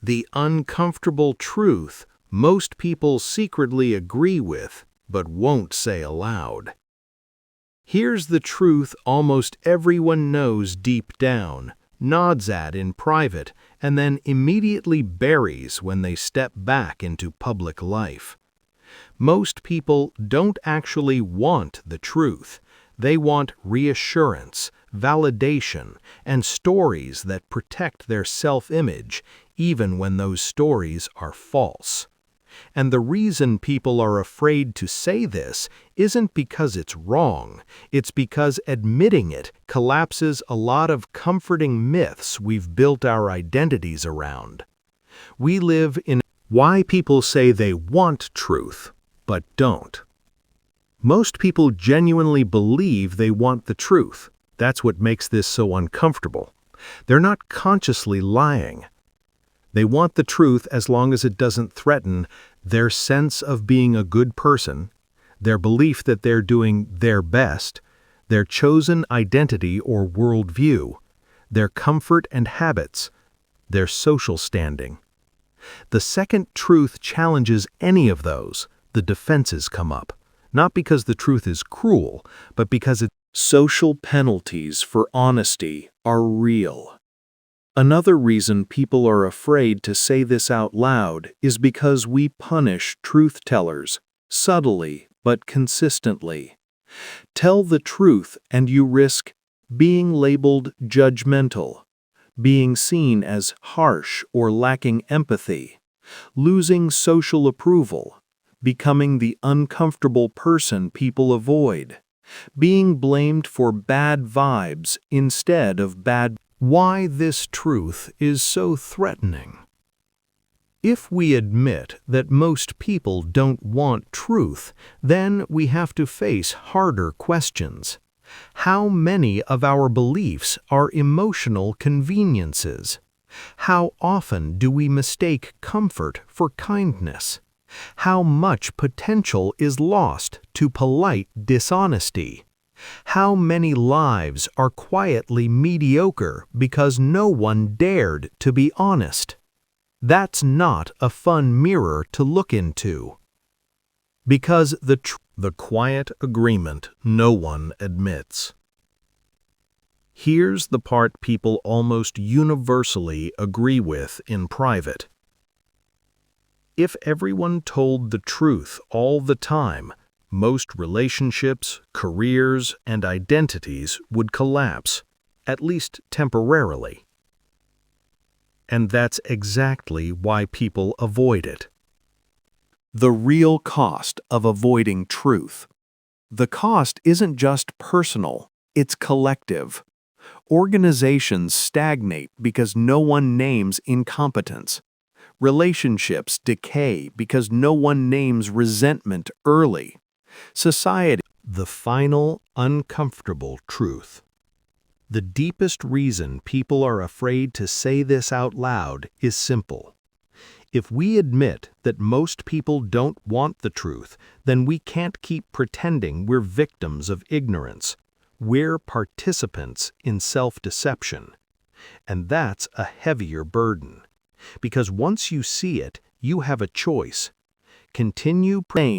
The uncomfortable truth most people secretly agree with but won't say aloud. Here's the truth almost everyone knows deep down, nods at in private, and then immediately buries when they step back into public life. Most people don't actually want the truth. They want reassurance, validation, and stories that protect their self-image, even when those stories are false. And the reason people are afraid to say this isn't because it's wrong, it's because admitting it collapses a lot of comforting myths we've built our identities around. We live in why people say they want truth, but don't. Most people genuinely believe they want the truth. That's what makes this so uncomfortable. They're not consciously lying. They want the truth as long as it doesn't threaten their sense of being a good person, their belief that they're doing their best, their chosen identity or worldview, their comfort and habits, their social standing. The second truth challenges any of those, the defenses come up, not because the truth is cruel, but because social penalties for honesty are real. Another reason people are afraid to say this out loud is because we punish truth-tellers, subtly but consistently. Tell the truth and you risk being labeled judgmental, being seen as harsh or lacking empathy, losing social approval, becoming the uncomfortable person people avoid, being blamed for bad vibes instead of bad. Why this truth is so threatening. If we admit that most people don't want truth, then we have to face harder questions. How many of our beliefs are emotional conveniences? How often do we mistake comfort for kindness? How much potential is lost to polite dishonesty? How many lives are quietly mediocre because no one dared to be honest? That's not a fun mirror to look into. Because the quiet agreement no one admits. Here's the part people almost universally agree with in private. If everyone told the truth all the time, most relationships, careers, and identities would collapse, at least temporarily. And that's exactly why people avoid it. The real cost of avoiding truth. The cost isn't just personal, it's collective. Organizations stagnate because no one names incompetence. Relationships decay because no one names resentment early. Society. The final, uncomfortable truth. The deepest reason people are afraid to say this out loud is simple. If we admit that most people don't want the truth, then we can't keep pretending we're victims of ignorance. We're participants in self-deception. And that's a heavier burden. Because once you see it, you have a choice. Continue praying